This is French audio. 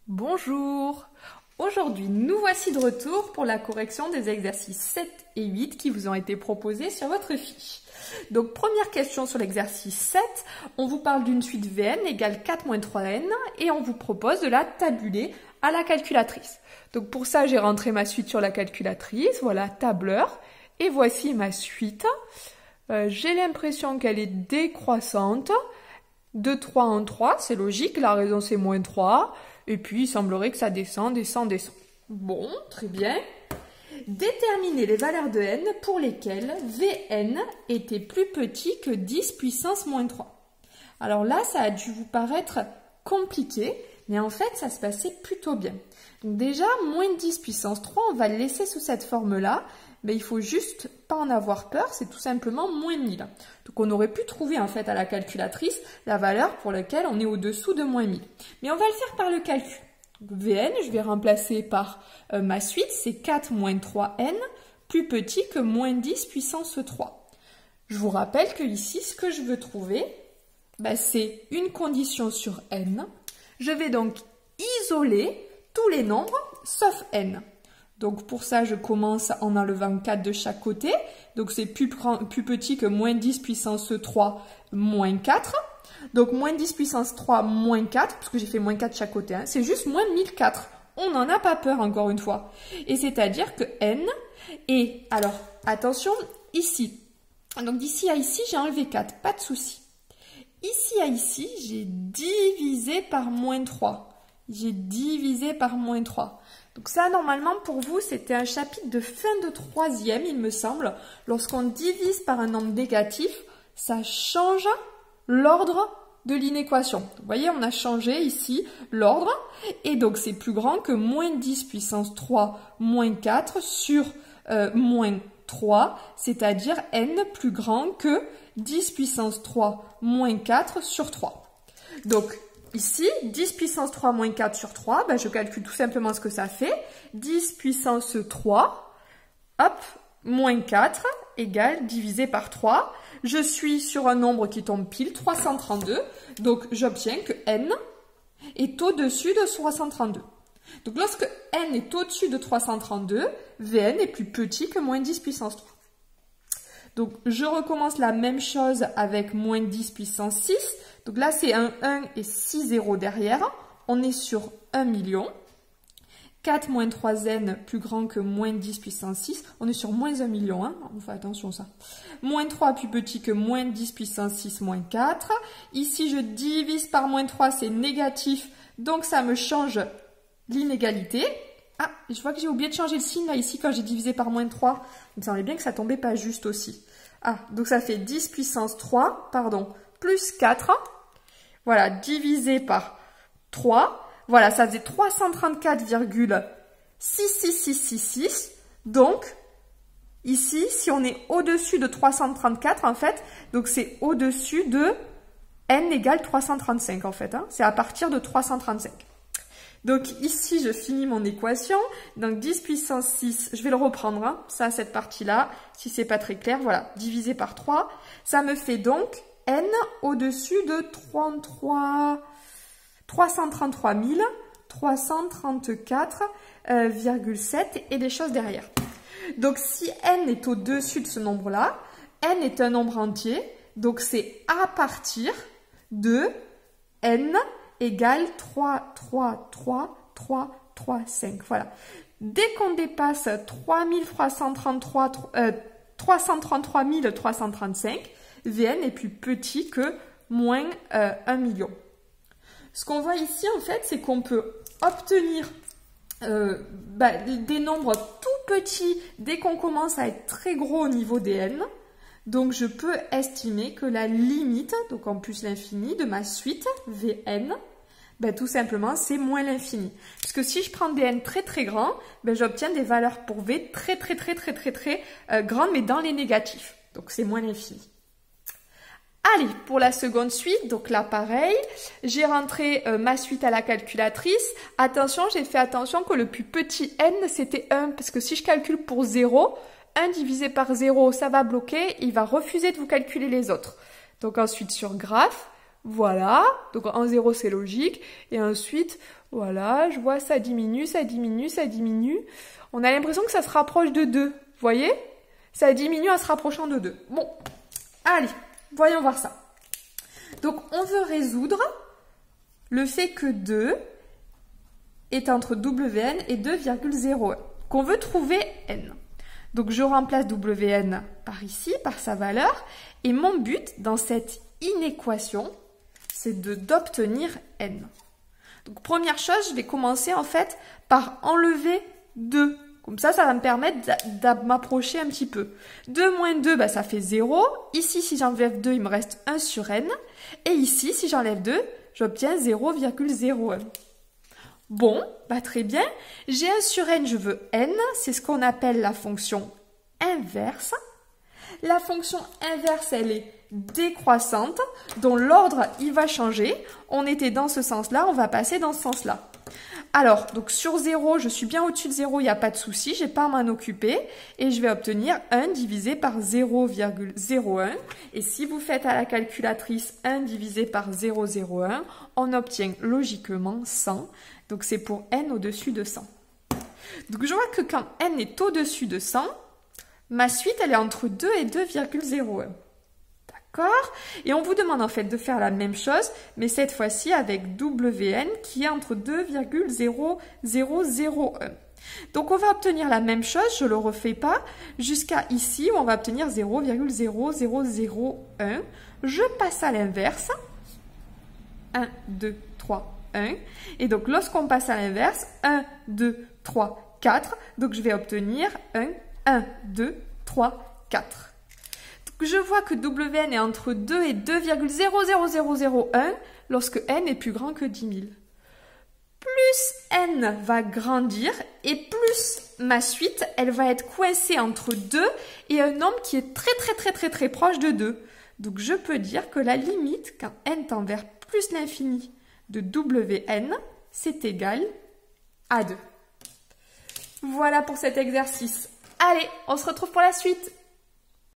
Bonjour! Aujourd'hui, nous voici de retour pour la correction des exercices 7 et 8 qui vous ont été proposés sur votre fiche. Donc, première question sur l'exercice 7, on vous parle d'une suite Vn égale 4 moins 3n et on vous propose de la tabuler à la calculatrice. Donc, pour ça, j'ai rentré ma suite sur la calculatrice, voilà, tableur, et voici ma suite. J'ai l'impression qu'elle est décroissante, de 3 en 3, c'est logique, la raison c'est moins 3. Et puis, il semblerait que ça descend, descend, descend. Bon, très bien. Déterminez les valeurs de n pour lesquelles Vn était plus petit que 10 puissance moins 3. Alors là, ça a dû vous paraître compliqué, mais en fait, ça se passait plutôt bien. Donc déjà, moins 10 puissance 3, on va le laisser sous cette forme-là. Mais il faut juste pas en avoir peur, c'est tout simplement moins 1000. Donc on aurait pu trouver en fait à la calculatrice la valeur pour laquelle on est au-dessous de moins 1000. Mais on va le faire par le calcul. Donc, Vn, je vais remplacer par ma suite, c'est 4 moins 3n, plus petit que moins 10 puissance 3. Je vous rappelle que ici, ce que je veux trouver, c'est une condition sur n. Je vais donc isoler tous les nombres sauf n. Donc pour ça, je commence en enlevant 4 de chaque côté. Donc c'est plus petit que moins 10 puissance 3 moins 4. Donc moins 10 puissance 3 moins 4, parce que j'ai fait moins 4 de chaque côté. Hein, c'est juste moins 1004. On n'en a pas peur encore une fois. Et c'est-à-dire que n est... Alors attention, ici. Donc d'ici à ici, j'ai enlevé 4. Pas de souci. Ici à ici, j'ai divisé par moins 3. J'ai divisé par moins 3. Donc ça, normalement, pour vous, c'était un chapitre de fin de troisième, il me semble. Lorsqu'on divise par un nombre négatif, ça change l'ordre de l'inéquation. Vous voyez, on a changé ici l'ordre. Et donc, c'est plus grand que moins 10 puissance 3 moins 4 sur moins 3, c'est-à-dire n plus grand que 10 puissance 3 moins 4 sur 3. Donc, ici, 10 puissance 3 moins 4 sur 3, je calcule tout simplement ce que ça fait. 10 puissance 3, hop, moins 4 égale divisé par 3. Je suis sur un nombre qui tombe pile, 332. Donc, j'obtiens que n est au-dessus de 332. Donc, lorsque n est au-dessus de 332, Vn est plus petit que moins 10 puissance 3. Donc, je recommence la même chose avec moins 10 puissance 6. Donc là, c'est un 1 et 6 zéros derrière. On est sur 1 million. 4 moins 3n plus grand que moins 10 puissance 6. On est sur moins 1 million. Hein. On fait attention ça. Moins 3 plus petit que moins 10 puissance 6 moins 4. Ici, je divise par moins 3, c'est négatif. Donc, ça me change l'inégalité. Ah, je vois que j'ai oublié de changer le signe là ici quand j'ai divisé par moins 3. Il me semblait bien que ça tombait pas juste aussi. Ah, donc ça fait 10 puissance 3, pardon, plus 4. Voilà, divisé par 3. Voilà, ça faisait 334,66666. Donc, ici, si on est au-dessus de 334, en fait, donc c'est au-dessus de n égale 335, en fait. Hein, c'est à partir de 335. Donc ici, je finis mon équation. Donc 10 puissance 6, je vais le reprendre, hein, ça, cette partie-là, si c'est pas très clair, voilà, divisé par 3. Ça me fait donc n au-dessus de 333 334,7 et des choses derrière. Donc si n est au-dessus de ce nombre-là, n est un nombre entier, donc c'est à partir de n égale 3, 3, 3, 3, 3, 5. Voilà. Dès qu'on dépasse 333 335, Vn est plus petit que moins 1 million. Ce qu'on voit ici, en fait, c'est qu'on peut obtenir des nombres tout petits dès qu'on commence à être très gros au niveau des n. Donc, je peux estimer que la limite, donc en plus l'infini, de ma suite Vn, tout simplement, c'est moins l'infini. Parce que si je prends des n très très grands, j'obtiens des valeurs pour V très grandes, mais dans les négatifs. Donc, c'est moins l'infini. Allez, pour la seconde suite, donc là pareil, j'ai rentré ma suite à la calculatrice. Attention, j'ai fait attention que le plus petit n, c'était 1, parce que si je calcule pour 0, 1 divisé par 0, ça va bloquer, il va refuser de vous calculer les autres. Donc ensuite sur graphe, Voilà, donc en 0 c'est logique. Et ensuite, voilà, je vois ça diminue, ça diminue, ça diminue. On a l'impression que ça se rapproche de 2. Vous voyez? Ça diminue en se rapprochant de 2. Bon, allez, voyons voir ça. Donc on veut résoudre le fait que 2 est entre Wn et 2,01. Qu'on veut trouver n. Donc je remplace Wn par ici, par sa valeur. Et mon but dans cette inéquation, c'est d'obtenir n. Donc première chose, je vais commencer en fait par enlever 2. Comme ça va me permettre de m'approcher un petit peu. 2 moins 2, bah, ça fait 0. Ici, si j'enlève 2, il me reste 1 sur n. Et ici, si j'enlève 2, j'obtiens 0,01. Bon, bah très bien. J'ai 1 sur n, je veux n. C'est ce qu'on appelle la fonction inverse. La fonction inverse, elle est décroissante, dont l'ordre, il va changer. On était dans ce sens-là, on va passer dans ce sens-là. Alors, donc sur 0, je suis bien au-dessus de 0, il n'y a pas de souci, je n'ai pas à m'en occuper. Et je vais obtenir 1 divisé par 0,01. Et si vous faites à la calculatrice 1 divisé par 0,01, on obtient logiquement 100. Donc c'est pour n au-dessus de 100. Donc je vois que quand n est au-dessus de 100, ma suite, elle est entre 2 et 2,01. D'accord? Et on vous demande en fait de faire la même chose, mais cette fois-ci avec Wn qui est entre 2,0001. Donc on va obtenir la même chose, je ne le refais pas, jusqu'à ici où on va obtenir 0,0001. Je passe à l'inverse. 1, 2, 3, 1. Et donc lorsqu'on passe à l'inverse, 1, 2, 3, 4. Donc je vais obtenir 1, 2, 3, 4. Je vois que Wn est entre 2 et 2,00001 lorsque n est plus grand que 10 000. Plus n va grandir et plus ma suite, elle va être coincée entre 2 et un nombre qui est très proche de 2. Donc je peux dire que la limite, quand n tend vers plus l'infini de Wn, c'est égal à 2. Voilà pour cet exercice. Allez, on se retrouve pour la suite.